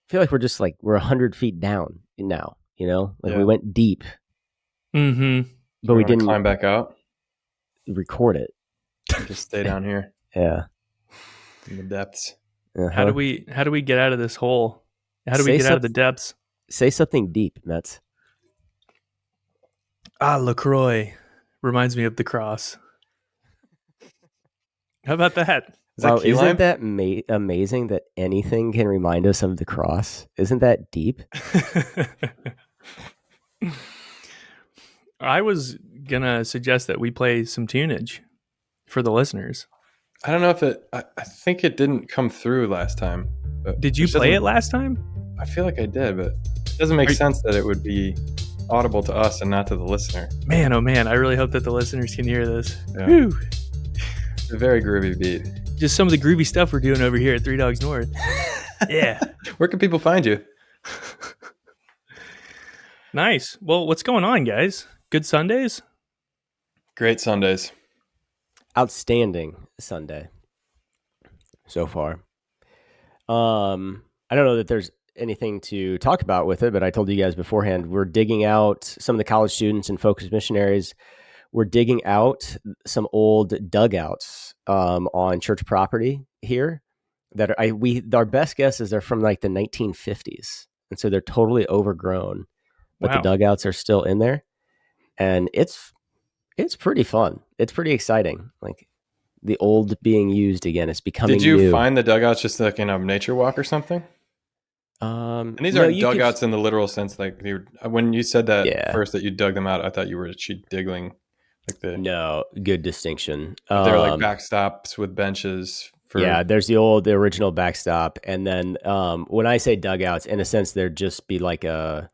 feel like we're 100 feet down now. We went deep, Mm-hmm. but we didn't climb back out. Record it. Just stay down here. Yeah, in the depths. uh-huh. How do we get out of this hole? How do we get out of the depths? Say something deep, Mets. LaCroix reminds me of the cross. How about that? Isn't that amazing that anything can remind us of the cross? Isn't that deep? I was gonna suggest that we play some tunage for the listeners. I don't know if I think it didn't come through last time. Did you play it last time? I feel like I did, but it doesn't make sense that it would be audible to us and not to the listener. Man, oh man, I really hope that the listeners can hear this. Yeah. Whew. It's a very groovy beat. Just some of the groovy stuff we're doing over here at Three Dogs North. Yeah. Where can people find you? Nice. Well, what's going on, guys? Good Sundays? Great Sundays. Outstanding Sunday so far. I don't know that there's anything to talk about with it, but I told you guys beforehand, we're digging out some of the college students and focused missionaries. We're digging out some old dugouts on church property here that our best guess is they're from like the 1950s. And so they're totally overgrown, but the dugouts are still in there. And it's pretty fun. It's pretty exciting. Like the old being used again. It's becoming new. Did you find the dugouts just like in a nature walk or something? And these aren't dugouts in the literal sense. Like when you said that first that you dug them out, I thought you were digging No, good distinction. They're like backstops with benches. There's the original backstop, and then when I say dugouts, in a sense, they'd just be like a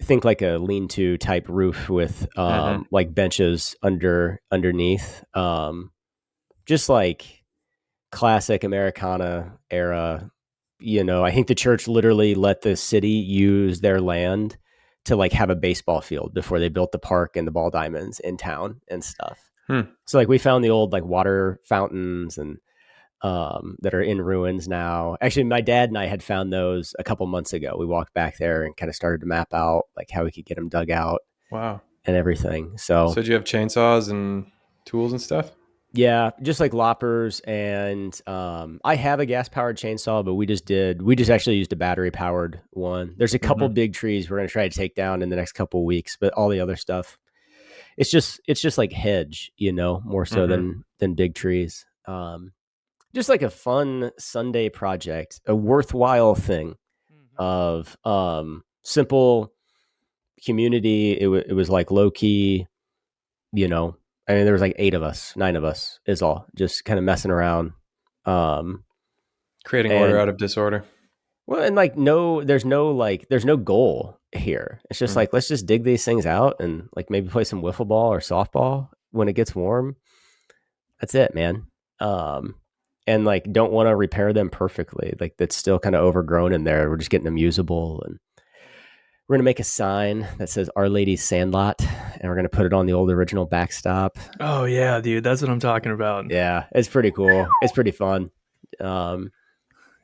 lean-to type roof with like benches underneath, just like classic Americana era. I think the church literally let the city use their land to like have a baseball field before they built the park and the ball diamonds in town and stuff. So like we found the old like water fountains and that are in ruins now. Actually, my dad and I had found those a couple months ago. We walked back there and kind of started to map out like how we could get them dug out. Wow. And everything. So did you have chainsaws and tools and stuff? Yeah, just like loppers, and I have a gas-powered chainsaw, but we just actually used a battery-powered one. There's a couple big trees we're going to try to take down in the next couple of weeks, but all the other stuff, it's just like hedge, more so than big trees. Just like a fun Sunday project, a worthwhile thing of simple community. It was like low-key, I mean, there was like 9 of us is all, just kind of messing around. Creating order out of disorder. Well, and like, there's no goal here. It's just like, let's just dig these things out and like maybe play some wiffle ball or softball when it gets warm. That's it, man. And like, don't want to repair them perfectly. Like that's still kind of overgrown in there. We're just getting them usable, and we're going to make a sign that says Our Lady's Sandlot, and we're going to put it on the old original backstop. Oh, yeah, dude. That's what I'm talking about. Yeah, it's pretty cool. It's pretty fun. So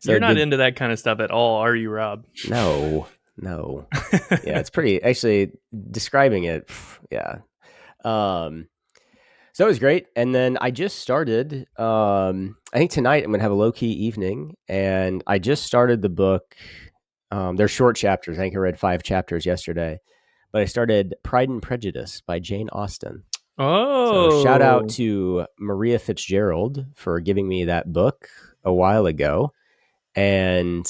you're not into that kind of stuff at all, are you, Rob? No. Yeah, it's pretty, actually, describing it, yeah. So it was great. And then I just started, I think tonight I'm going to have a low-key evening, and I just started the book. They're short chapters. I think I read 5 chapters yesterday, but I started Pride and Prejudice by Jane Austen. Oh, so shout out to Maria Fitzgerald for giving me that book a while ago. And,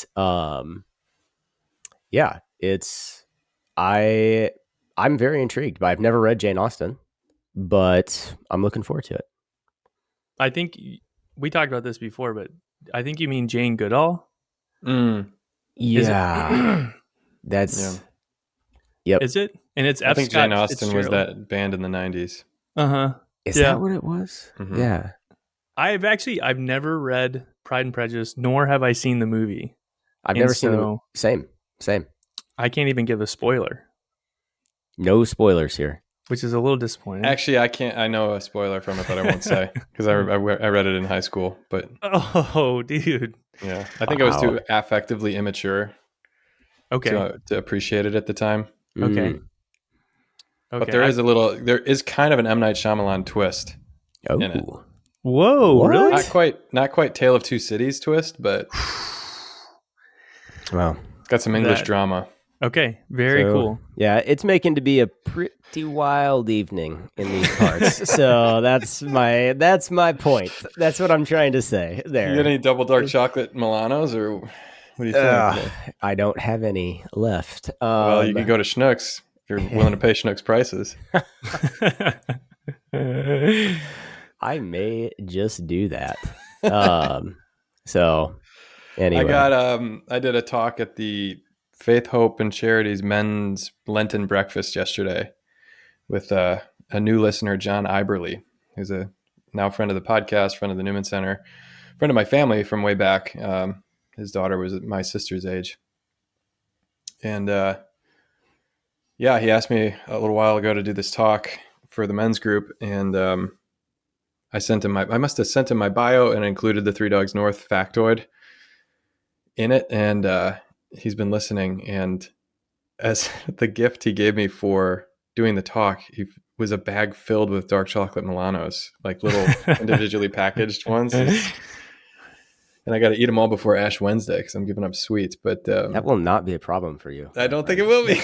yeah, I'm very intrigued, but I've never read Jane Austen, but I'm looking forward to it. I think we talked about this before, but I think you mean Jane Goodall. Yeah, that's yep. Is it? And it's I think Jane Austen was that band in the 90s. Is that what it was? Mm-hmm. Yeah. I've never read Pride and Prejudice, nor have I seen the movie. I've never seen the same. I can't even give a spoiler. No spoilers here, which is a little disappointing. Actually, I know a spoiler from it, but I won't say because I read it in high school. But oh, dude. Yeah, I think I was too affectively immature to appreciate it at the time. Okay. But there is kind of an M. Night Shyamalan twist in it. Whoa, what? Really? Not quite Tale of Two Cities twist, but wow, it's got some English drama. Okay, very cool. Yeah, it's making to be a pretty wild evening in these parts. So that's my point. That's what I'm trying to say there. You got any double dark chocolate Milanos, or what do you think? I don't have any left. Well, you can go to Schnucks if you're willing to pay Schnucks prices. I may just do that. So anyway, I did a talk at the Faith, Hope, and Charities Men's Lenten Breakfast yesterday with a new listener, John Iberly, who's a now friend of the podcast, friend of the Newman Center, friend of my family from way back. His daughter was my sister's age. And he asked me a little while ago to do this talk for the men's group. And I must have sent him my bio and included the Three Dogs North factoid in it. And he's been listening. And as the gift he gave me for doing the talk, he was a bag filled with dark chocolate Milanos, like little individually packaged ones. And I got to eat them all before Ash Wednesday because I'm giving up sweets. But that will not be a problem for you. I don't think it will be.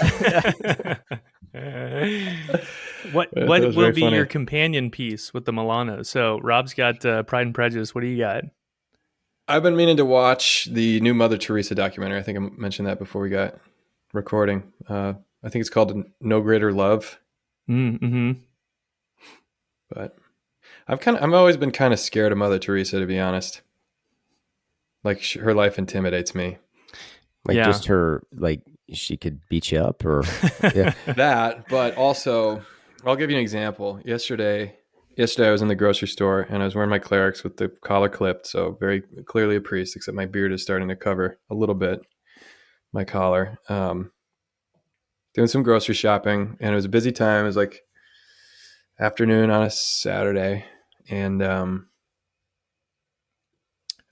What will be your companion piece with the Milanos? So Rob's got Pride and Prejudice. What do you got? I've been meaning to watch the new Mother Teresa documentary. I think I mentioned that before we got recording. I think it's called No Greater Love. Mm-hmm. But I've always been kind of scared of Mother Teresa, to be honest. Like her life intimidates me. Like just her, like she could beat you up or that, but also I'll give you an example. Yesterday I was in the grocery store and I was wearing my clerics with the collar clipped. So very clearly a priest, except my beard is starting to cover a little bit my collar. Doing some grocery shopping and it was a busy time. It was like afternoon on a Saturday. And,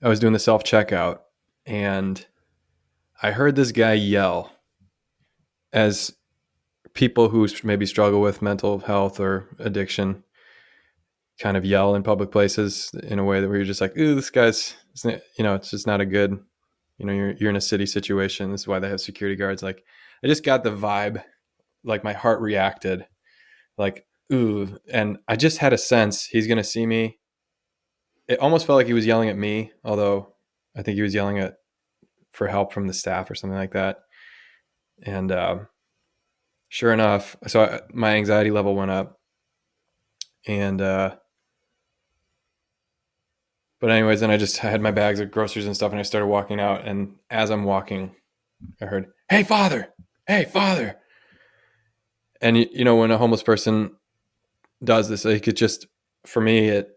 I was doing the self-checkout and I heard this guy yell as people who maybe struggle with mental health or addiction kind of yell in public places in a way that where you're just like, ooh, this guy's, it's just not a good, you're in a city situation. This is why they have security guards. Like I just got the vibe, like my heart reacted like, ooh. And I just had a sense he's going to see me. It almost felt like he was yelling at me, although I think he was yelling for help from the staff or something like that. And sure enough, so my anxiety level went up. And but anyways, then I had my bags of groceries and stuff, and I started walking out. And as I'm walking, I heard, "Hey, Father! Hey, Father!" And when a homeless person does this, it could just, for me, it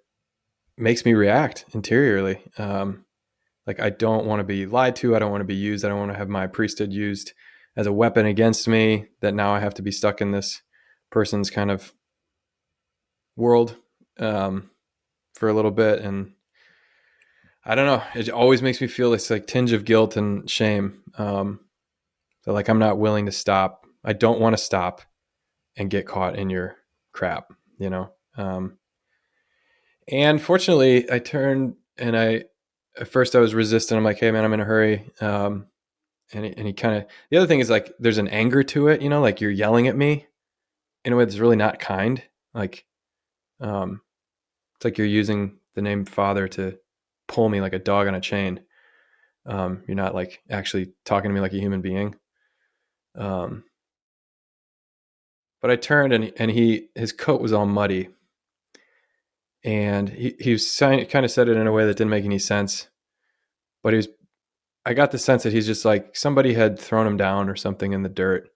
makes me react interiorly. Like I don't want to be lied to. I don't want to be used. I don't want to have my priesthood used as a weapon against me, that now I have to be stuck in this person's kind of world for a little bit. And I don't know, it always makes me feel this like tinge of guilt and shame. So like I'm not willing to stop. I don't want to stop and get caught in your crap, and fortunately I turned and at first I was resistant. I'm like, hey man, I'm in a hurry. And he kind of, the other thing is like, there's an anger to it, like you're yelling at me in a way that's really not kind. Like, it's like you're using the name Father to pull me like a dog on a chain. You're not like actually talking to me like a human being. But I turned and his coat was all muddy. And he was kind of said it in a way that didn't make any sense. But I got the sense that he's just like somebody had thrown him down or something in the dirt.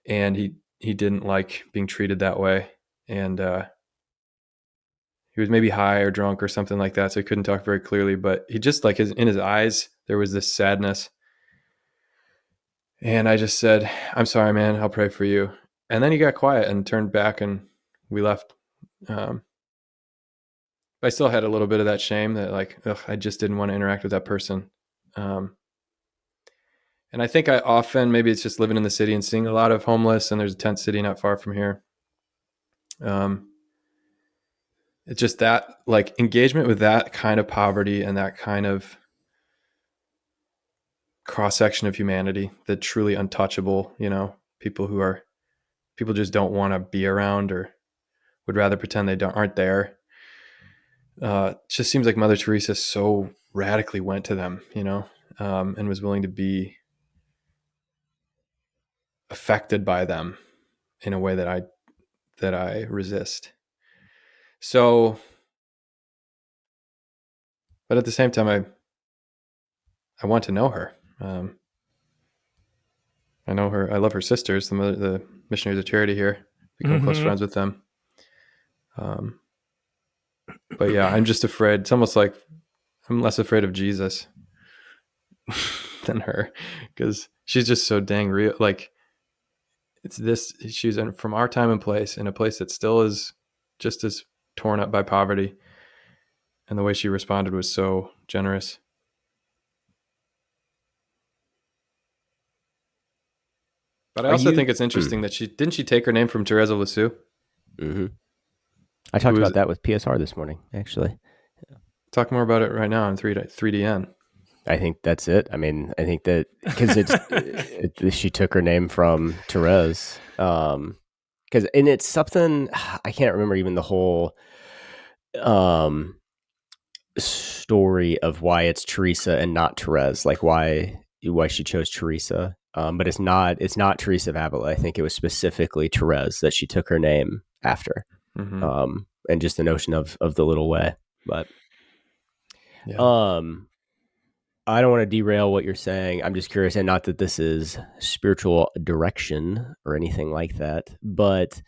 And he didn't like being treated that way. And he was maybe high or drunk or something like that. So he couldn't talk very clearly. But he just like in his eyes, there was this sadness. And I just said, I'm sorry, man. I'll pray for you. And then he got quiet and turned back and we left. I still had a little bit of that shame that like, I just didn't want to interact with that person. And I think I often, maybe it's just living in the city and seeing a lot of homeless, and there's a tent city not far from here. It's just that like engagement with that kind of poverty and that kind of cross section of humanity, the truly untouchable, people just don't want to be around or would rather pretend they aren't there. It just seems like Mother Teresa so radically went to them, and was willing to be affected by them in a way that I resist. So, but at the same time, I want to know her. I know her. I love her sisters, the missionaries of charity here. Become close friends with them. But yeah, I'm just afraid. It's almost like I'm less afraid of Jesus than her, because she's just so dang real. Like she's from our time and place, in a place that still is just as torn up by poverty. And the way she responded was so generous. But I also think it's interesting that she take her name from Teresa of Lisieux. Mm-hmm. I talked about that with PSR this morning, actually. Talk more about it right now on 3DN. I think that's it. I mean, I think that because she took her name from Therese. And it's something, I can't remember even the whole story of why it's Teresa and not Therese, like why she chose Teresa. But it's not Teresa of Avila. I think it was specifically Therese that she took her name after. Mm-hmm. And just the notion of the little way. But yeah. I don't want to derail what you're saying. I'm just curious, and not that this is spiritual direction or anything like that, but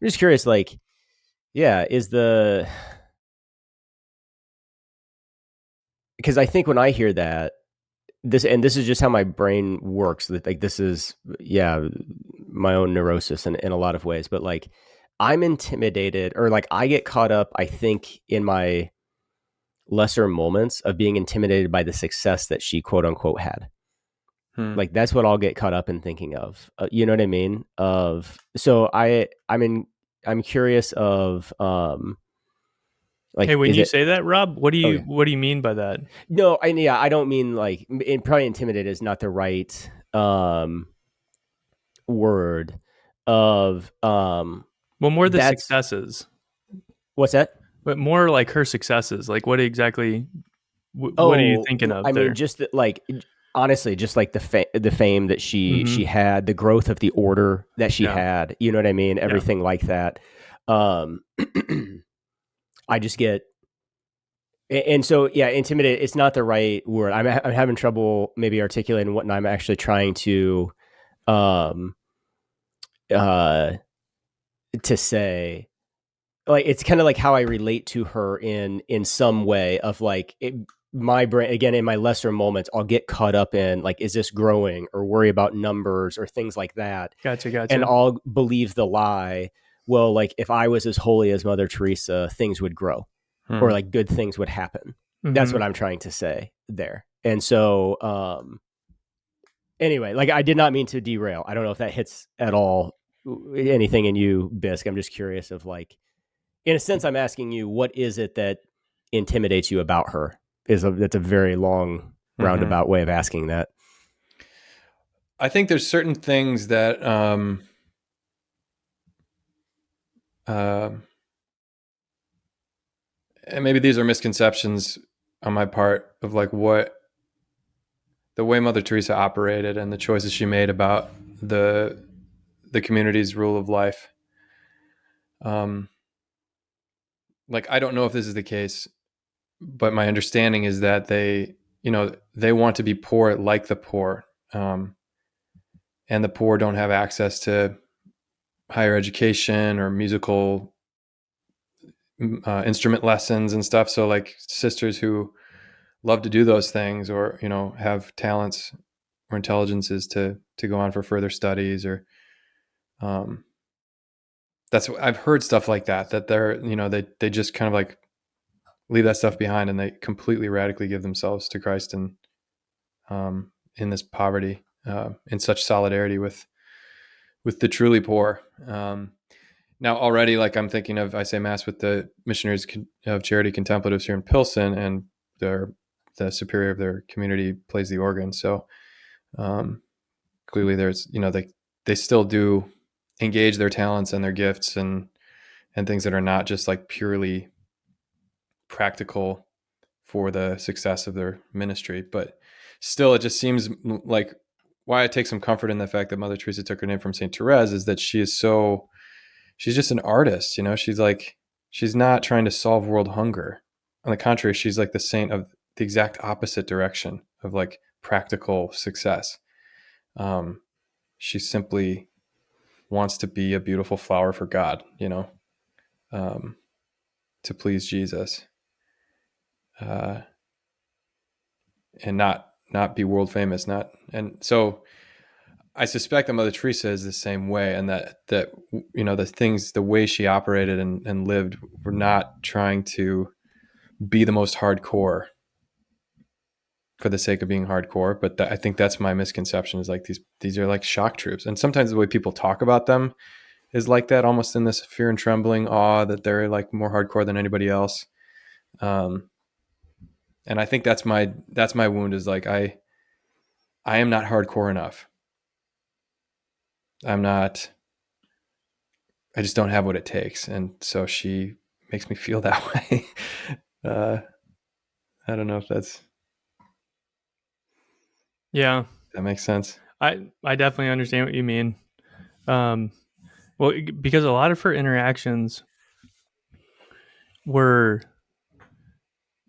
I'm just curious, like, yeah, because I think when I hear that, this is just how my brain works, that like this is, yeah, my own neurosis in a lot of ways, but like I'm intimidated, or like I get caught up, I think, in my lesser moments of being intimidated by the success that she quote unquote had. Like that's what I'll get caught up in thinking of. You know what I mean? So I'm curious of like, hey, when you say that, Rob, what do you mean by that? No, I don't mean like, probably intimidated is not the right word of well, more the successes. What's that? But more like her successes. Like what exactly? What are you thinking of? I mean, just like, honestly, just like the fame that she had, the growth of the order that she had. You know what I mean? Everything like that. I just get, and so yeah, intimidated. It's not the right word. I'm having trouble maybe articulating what I'm actually trying to say. Like it's kind of like how I relate to her in some way of like my brain, again, in my lesser moments, I'll get caught up in like, is this growing, or worry about numbers or things like that. Gotcha. And I'll believe the lie. Well, like if I was as holy as Mother Teresa, things would grow or like good things would happen. That's what I'm trying to say there. And so, anyway, like I did not mean to derail. I don't know if that hits at all anything in you, Bisque. I'm just curious of like, in a sense, I'm asking you, what is it that intimidates you about her? That's a very long roundabout way of asking that. I think there's certain things that and maybe these are misconceptions on my part of like what the way Mother Teresa operated and the choices she made about the community's rule of life. Like I don't know if this is the case, but my understanding is that they want to be poor like the poor, and the poor don't have access to higher education or musical instrument lessons and stuff. So like sisters who love to do those things, or have talents or intelligences to go on for further studies, or that's what I've heard, stuff like that they're they just kind of like leave that stuff behind and they completely radically give themselves to Christ and in this poverty. in such solidarity with the truly poor. Now already, like I'm thinking of, I say mass with the Missionaries of Charity Contemplatives here in Pilsen, and the superior of their community plays the organ. So clearly, there's they still do engage their talents and their gifts and things that are not just like purely practical for the success of their ministry, but still, it just seems like why I take some comfort in the fact that Mother Teresa took her name from Saint Therese is that she's just an artist. She's not trying to solve world hunger. On the contrary, she's like the saint of the exact opposite direction of like practical success. She simply wants to be a beautiful flower for God, to please Jesus, and not be world famous. And so I suspect that Mother Teresa is the same way, and that the way she operated and lived were not trying to be the most hardcore for the sake of being hardcore. But I think that's my misconception, is like these are like shock troops, and sometimes the way people talk about them is like that, almost in this fear and trembling awe that they're like more hardcore than anybody else. And I think that's my wound, is like I am not hardcore enough. I just don't have what it takes. And so she makes me feel that way. I don't know if that makes sense. I definitely understand what you mean. Well, because a lot of her interactions were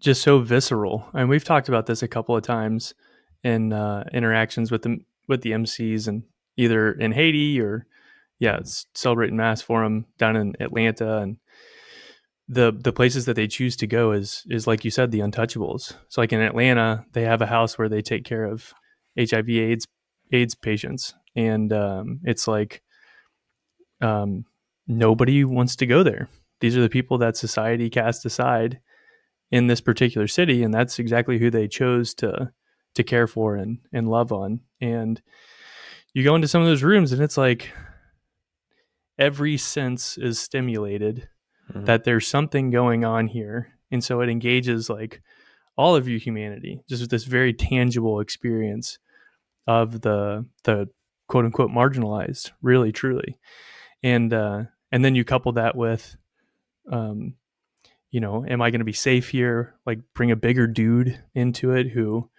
just so visceral, and we've talked about this a couple of times in interactions with the MCs, and either in Haiti or celebrating mass for them down in Atlanta, and the places that they choose to go is like you said, the untouchables. So like in Atlanta, they have a house where they take care of HIV AIDS patients, and it's like nobody wants to go there. These are the people that society cast aside in this particular city, and that's exactly who they chose to care for and love on. And you go into some of those rooms, and it's like every sense is stimulated, that there's something going on here, and so it engages like all of your humanity, just this very tangible experience of the quote unquote marginalized, really truly. And then you couple that with am I going to be safe here? Like, bring a bigger dude into it who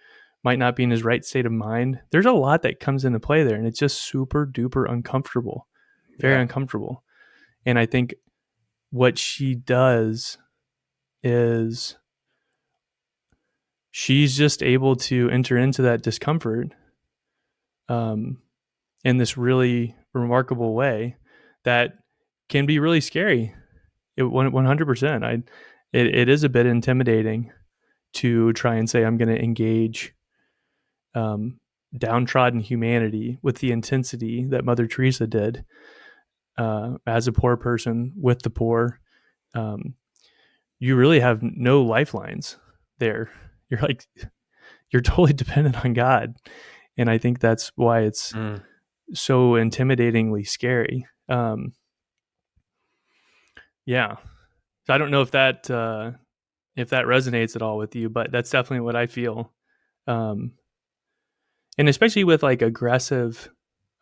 might not be in his right state of mind. There's a lot that comes into play there, and it's just super duper uncomfortable, very uncomfortable. And I think what she does is she's just able to enter into that discomfort in this really remarkable way that can be really scary. 100%. It is a bit intimidating to try and say I'm going to engage downtrodden humanity with the intensity that Mother Teresa did as a poor person with the poor. You really have no lifelines there. You're totally dependent on God. And I think that's why it's so intimidatingly scary. Yeah. So I don't know if that resonates at all with you, but that's definitely what I feel. And especially with like aggressive,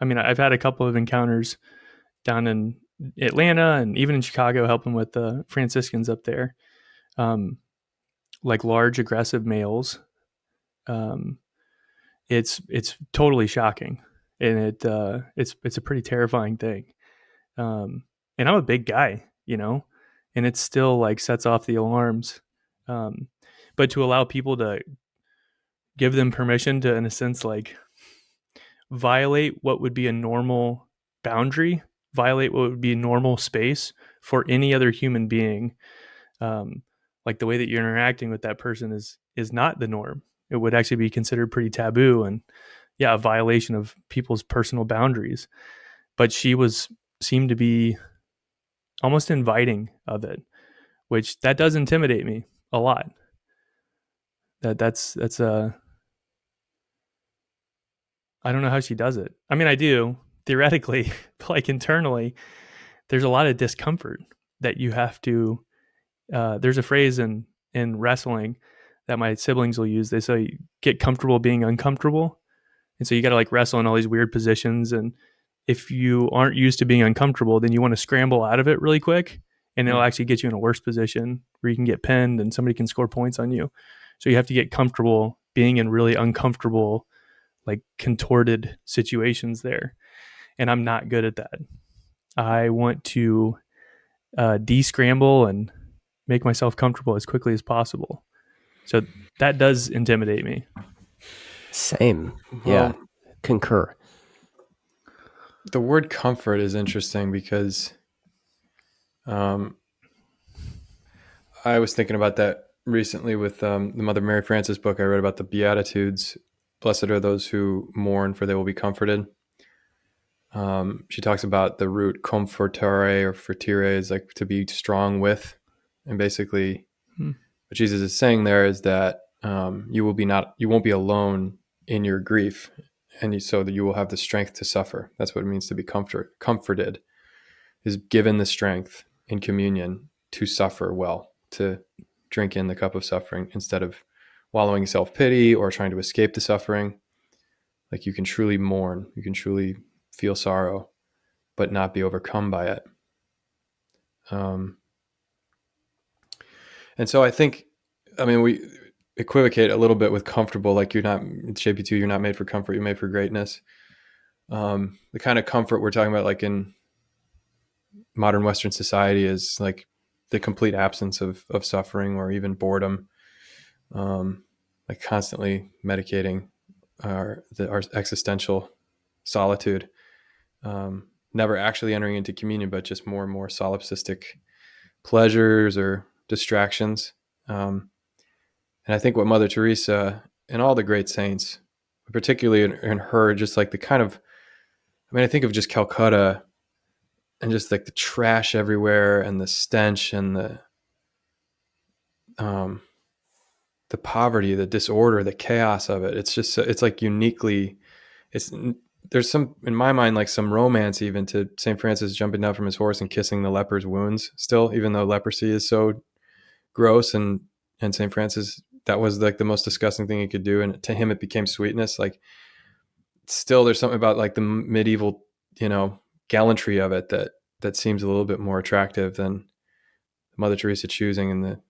I mean, I've had a couple of encounters down in Atlanta and even in Chicago, helping with the Franciscans up there. Like large aggressive males. It's totally shocking, and it's a pretty terrifying thing. And I'm a big guy, and it still like sets off the alarms. But to allow people to give them permission to, in a sense, like violate what would be a normal boundary, violate what would be a normal space for any other human being. Like the way that you're interacting with that person is not the norm. It would actually be considered pretty taboo and a violation of people's personal boundaries. But she seemed to be almost inviting of it, which that does intimidate me a lot. That's I don't know how she does it. I mean, I do theoretically, but like internally, there's a lot of discomfort that you have to. There's a phrase in wrestling that my siblings will use. They say, "Get comfortable being uncomfortable," and so you got to like wrestle in all these weird positions. And if you aren't used to being uncomfortable, then you want to scramble out of it really quick, and it'll actually get you in a worse position where you can get pinned and somebody can score points on you. So you have to get comfortable being in really uncomfortable, like contorted situations there. And I'm not good at that. I want to de-scramble and make myself comfortable as quickly as possible. So that does intimidate me. Same. Well, Yeah. Concur. the word comfort is interesting because I was thinking about that recently with the Mother Mary Frances book I read about the Beatitudes. Blessed are those who mourn, for they will be comforted. She talks about the root comfortare or fortire is like to be strong with. And basically what Jesus is saying there is that you won't be alone in your grief, and so that you will have the strength to suffer. That's what it means to be comforted, is given the strength in communion to suffer well, to drink in the cup of suffering instead of wallowing self-pity or trying to escape the suffering. Like you can truly mourn, you can truly feel sorrow, but not be overcome by it. And so I think, we equivocate a little bit with comfortable, like you're not, JP2, you're not made for comfort, you're made for greatness. The kind of comfort we're talking about, like in modern Western society, is like the complete absence of suffering or even boredom, like constantly medicating our existential solitude, never actually entering into communion, but just more and more solipsistic pleasures or distractions. And I think what Mother Teresa and all the great saints, particularly in her, just like the kind of, I think of just Calcutta and just like the trash everywhere and the stench and the poverty, the disorder, the chaos of it. It's just, it's like uniquely, there's some, in my mind, like some romance even to St. Francis jumping down from his horse and kissing the leper's wounds still, even though leprosy is so gross, and St. Francis, that was like the most disgusting thing he could do. And to him, it became sweetness. Like still there's something about like the medieval, gallantry of it that seems a little bit more attractive than Mother Teresa choosing in the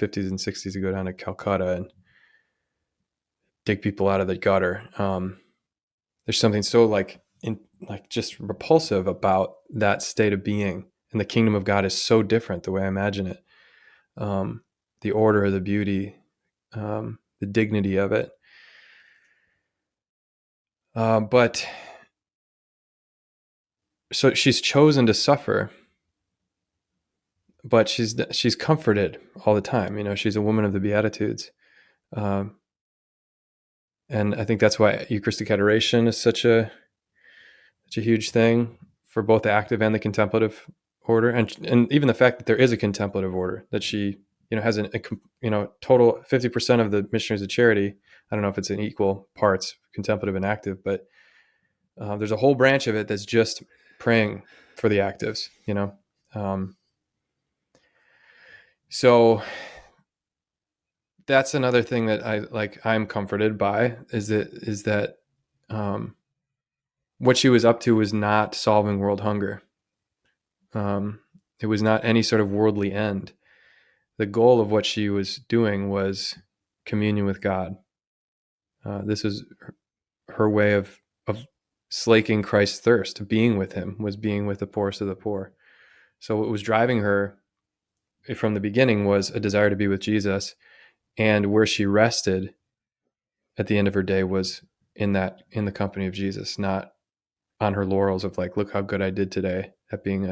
50s and 60s to go down to Calcutta and dig people out of the gutter. There's something so like just repulsive about that state of being, and the kingdom of God is so different the way I imagine it. The order, the beauty, the dignity of it. But so she's chosen to suffer, but she's comforted all the time. She's a woman of the Beatitudes. And I think that's why Eucharistic adoration is such a huge thing for both the active and the contemplative order, and even the fact that there is a contemplative order, that she has a total 50% of the missionaries of charity. I don't know if it's in equal parts contemplative and active, but there's a whole branch of it that's just praying for the actives. So that's another thing that I'm comforted by, is that what she was up to was not solving world hunger. It was not any sort of worldly end. The goal of what she was doing was communion with God. This is her way of slaking Christ's thirst. Being with him was being with the poorest of the poor. So what was driving her from the beginning was a desire to be with Jesus, and where she rested at the end of her day was in the company of Jesus, not on her laurels of like, look how good I did today at being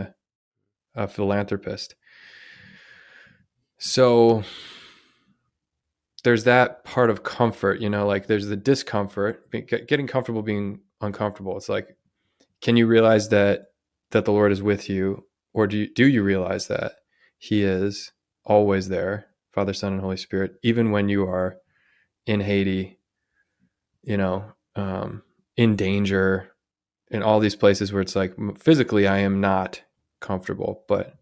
a philanthropist. So there's that part of comfort, like there's the discomfort, getting comfortable being uncomfortable. It's like, can you realize that the Lord is with you, or do you realize that he is always there, Father, Son, and Holy Spirit, even when you are in Haiti, in danger, in all these places where it's like physically I am not comfortable, but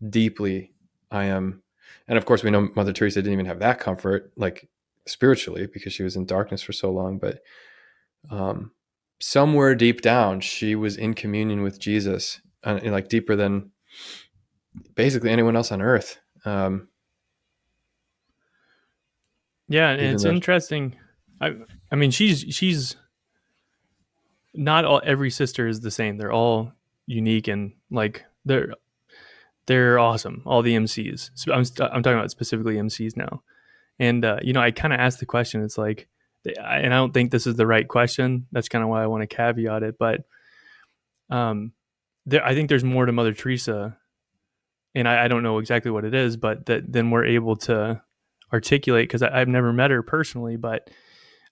deeply I am. And of course, we know Mother Teresa didn't even have that comfort, like spiritually, because she was in darkness for so long. But um, somewhere deep down, she was in communion with Jesus, like deeper than basically anyone else on earth. Yeah, and Even it's though, interesting. I mean, she's not all every sister is the same. They're all unique and like they're awesome. All the MCs. So I'm talking about specifically MCs now. And you know, I kind of asked the question. It's like, and I don't think this is the right question. That's kind of why I want to caveat it. But um, I think there's more to Mother Teresa, and I don't know exactly what it is, but that then we're able to articulate because I've never met her personally, but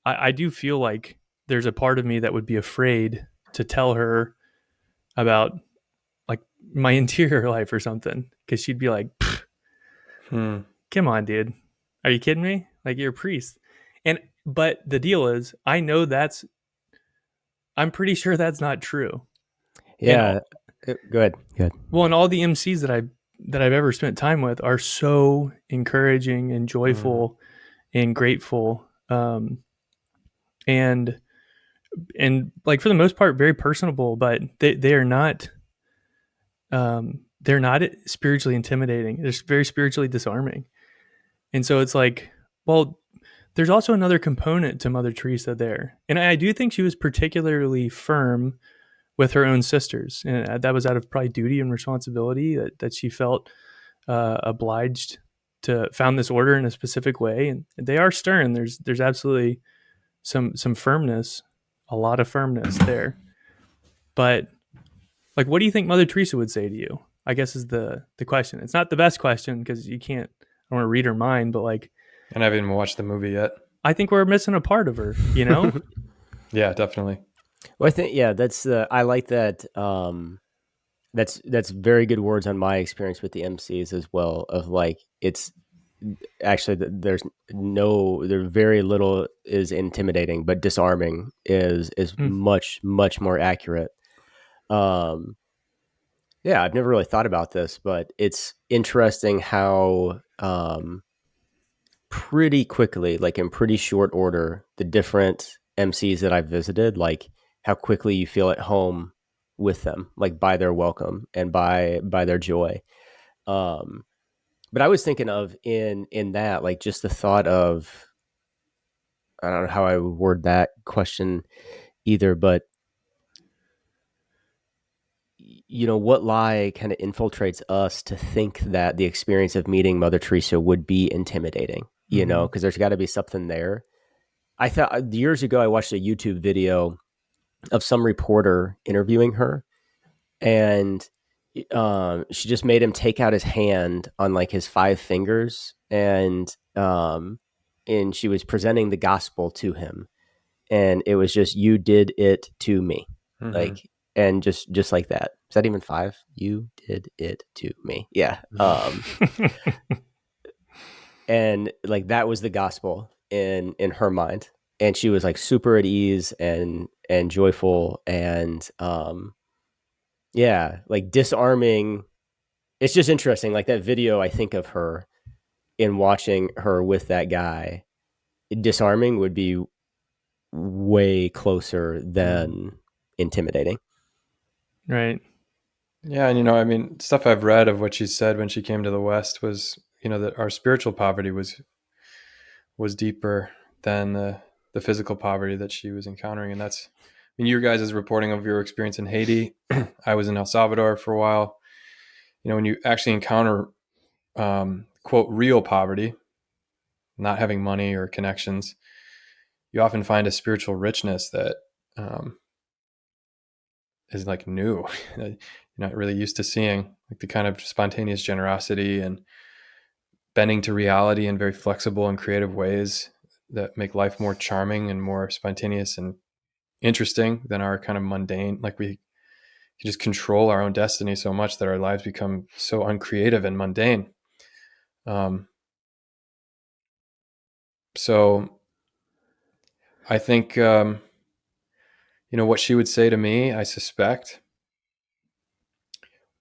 I do feel like there's a part of me that would be afraid to tell her about like my interior life or something because she'd be like, hmm, "Come on, dude, are you kidding me? Like you're a priest." And but the deal is, I know I'm pretty sure that's not true. And Yeah. Go ahead. Go ahead. well, and all the MCs that I've ever spent time with are so encouraging and hmm, joyful and grateful, and like for the most part very personable. But they are not they're not spiritually intimidating. They're very spiritually disarming. And so it's like, well, there's also another component to Mother Teresa there, and I do think she was particularly firm with her own sisters, and that was out of probably duty and responsibility that she felt obliged to found this order in a specific way, and they are stern. There's absolutely some firmness, a lot of firmness there. But like, what do you think Mother Teresa would say to you? I guess is the question. It's not the best question because you can't. I don't want to read her mind, but like, and I haven't even watched the movie yet. I think we're missing a part of her. You know? Yeah, definitely. Well, I think yeah, that's I like that. That's very good words on my experience with the MCs as well. Of like, it's actually there very little is intimidating, but disarming is Mm, much more accurate. Um, yeah, I've never really thought about this, but it's interesting how pretty quickly, like in pretty short order, the different MCs that I've visited, like how quickly you feel at home with them, like by their welcome and by their joy. Um, but I was thinking of in that, like just the thought of I don't know how I would word that question either, but you know, what lie kind of infiltrates us to think that the experience of meeting Mother Teresa would be intimidating, you know, mm-hmm. because there's got to be something there. I thought years ago I watched a YouTube video of some reporter interviewing her, and she just made him take out his hand on like his five fingers, and she was presenting the gospel to him, and it was just you did it to me, Hmm. like, and just like that. Is that even five? You did it to me. Yeah. And like that was the gospel in her mind, and she was like super at ease and joyful and yeah, like disarming. It's just interesting, like that video. I think of her in watching her with that guy. Disarming would be way closer Hmm. than intimidating. Right. Yeah, and I mean, stuff I've read of what she said when she came to the West was, that our spiritual poverty was deeper than the physical poverty that she was encountering, and that's. I mean, you guys is reporting of your experience in Haiti. I was in El Salvador for a while. When you actually encounter quote real poverty, not having money or connections, you often find a spiritual richness that um, is like new. You're not really used to seeing, like the kind of spontaneous generosity and bending to reality in very flexible and creative ways that make life more charming and more spontaneous and interesting than our kind of mundane. Like we can just control our own destiny so much that our lives become so uncreative and mundane. Um, so I think what she would say to me, I suspect,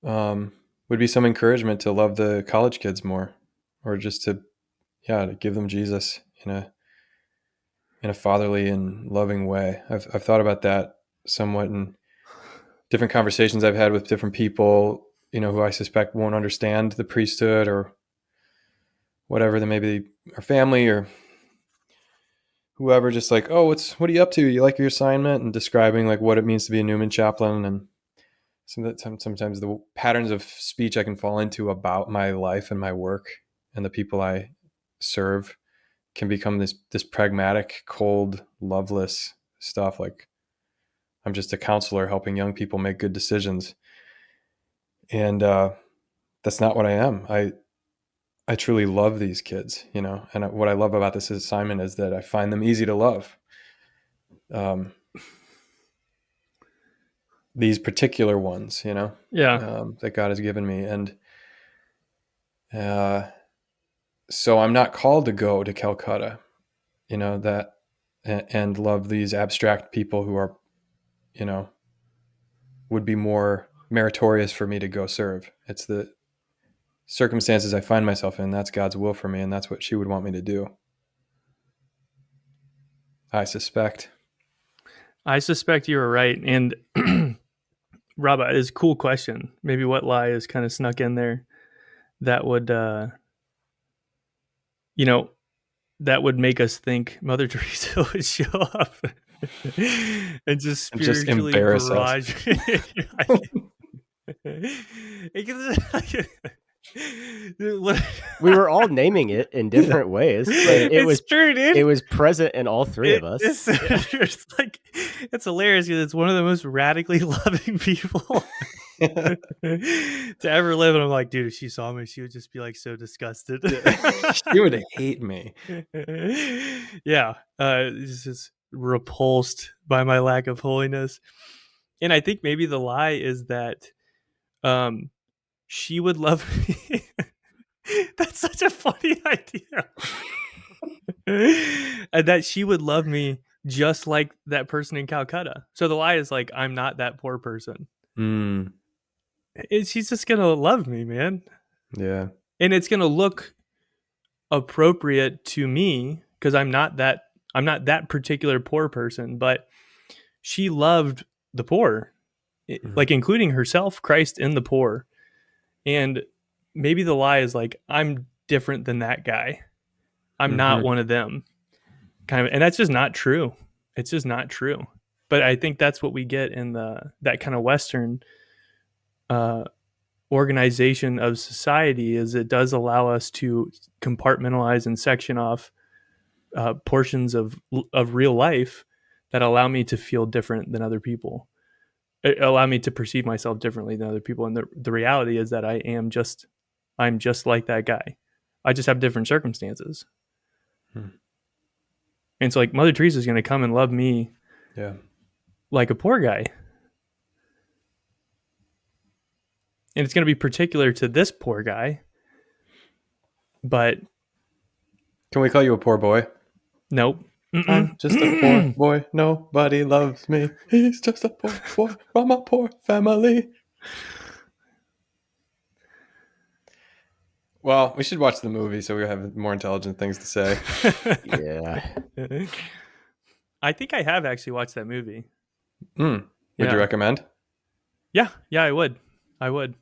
would be some encouragement to love the college kids more, or just to give them Jesus in a fatherly and loving way. I've thought about that somewhat in different conversations I've had with different people, who I suspect won't understand the priesthood or whatever. They maybe our family or whoever, just like, oh, what are you up to? You like your assignment? And describing like what it means to be a Newman chaplain. And sometimes the patterns of speech I can fall into about my life and my work and the people I serve can become this pragmatic, cold, loveless stuff. Like, I'm just a counselor helping young people make good decisions. And that's not what I am. I truly love these kids, and what I love about this assignment is that I find them easy to love. These particular ones, that God has given me. And so I'm not called to go to Calcutta, that and love these abstract people who are, would be more meritorious for me to go serve. It's the circumstances I find myself in. That's God's will for me. And that's what she would want me to do. I suspect you were right. And Rob, it's a cool question. Maybe what lie is kind of snuck in there that would, that would make us think Mother Teresa would show up and just spiritually embarrass barrage. We were all naming it in different ways. Like, it's true, dude. It was present in all three of us. It's like, it's hilarious because it's one of the most radically loving people to ever live. And I'm like, dude, if she saw me, she would just be like so disgusted. She would hate me. Yeah. Just repulsed by my lack of holiness. And I think maybe the lie is that she would love me. That's such a funny idea. And that she would love me just like that person in Calcutta. So the lie is like, I'm not that poor person. She's just going to love me, man. Yeah. And it's going to look appropriate to me because I'm not that particular poor person, but she loved the poor, like including herself, Christ in the poor. And maybe the lie is like, I'm different than that guy. I'm not one of them, kind of. And that's just not true. It's just not true. But I think that's what we get in that kind of Western organization of society, is it does allow us to compartmentalize and section off portions of real life that allow me to feel different than other people. It allow me to perceive myself differently than other people. And the reality is that I'm just like that guy. I just have different circumstances. And so like Mother Teresa is going to come and love me like a poor guy. And it's going to be particular to this poor guy. But can we call you a poor boy? Nope. I'm just a poor boy. Nobody loves me. He's just a poor boy from a poor family. Well, we should watch the movie so we have more intelligent things to say. Yeah. I think I have actually watched that movie. Would you recommend? Yeah, I would. My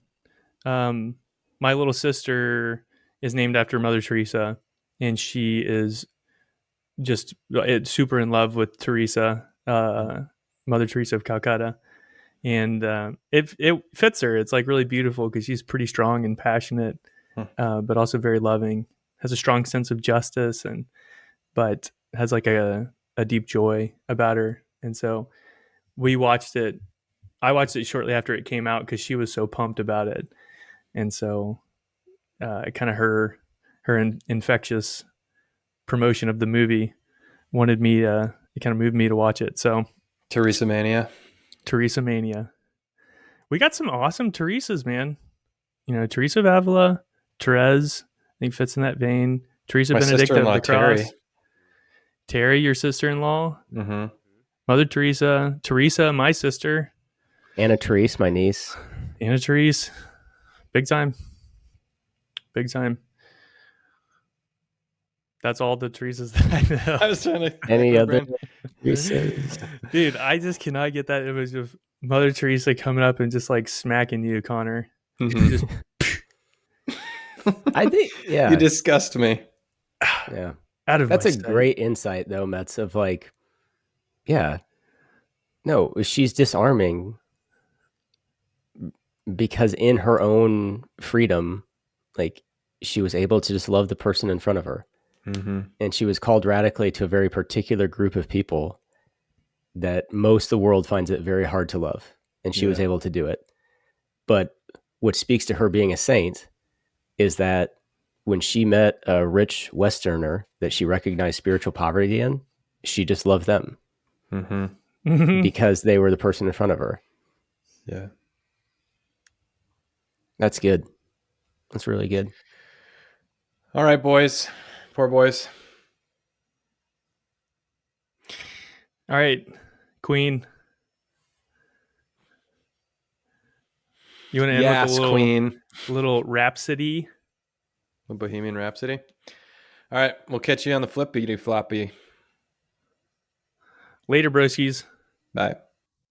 little sister is named after Mother Teresa, and she is just super in love with Teresa, Mother Teresa of Calcutta. And it fits her. It's like really beautiful because she's pretty strong and passionate, but also very loving, has a strong sense of justice, but has like a deep joy about her. And so we watched it. I watched it shortly after it came out because she was so pumped about it. And so kind of her infectious promotion of the movie wanted me it kind of moved me to watch it. So Teresa Mania. We got some awesome Teresas, man. Teresa of Avila, Therese, I think fits in that vein. Teresa My Benedicta of the sister-in-law, Cross. Terry, your sister-in-law. Mother Teresa, my sister, Anna Therese, my niece. Anna Therese, big time. That's all the Teresas that I know. I was trying to Any other Teresas? Dude, I just cannot get that image of Mother Teresa coming up and just like smacking you, Connor. Mm-hmm. Just I think, yeah. You disgust me. Yeah. Out of That's my a sight. great insight, though, Mets, of like, yeah. No, she's disarming because in her own freedom, like, she was able to just love the person in front of her. Mm-hmm. And she was called radically to a very particular group of people that most of the world finds it very hard to love. And she was able to do it. But what speaks to her being a saint is that when she met a rich Westerner that she recognized spiritual poverty in, she just loved them because they were the person in front of her. Yeah. That's good. That's really good. All right, boys. Poor boys. All right, Queen. You want to end with a Queen. little Rhapsody? A Bohemian Rhapsody. All right, we'll catch you on the flippity floppy. Later, broskies. Bye.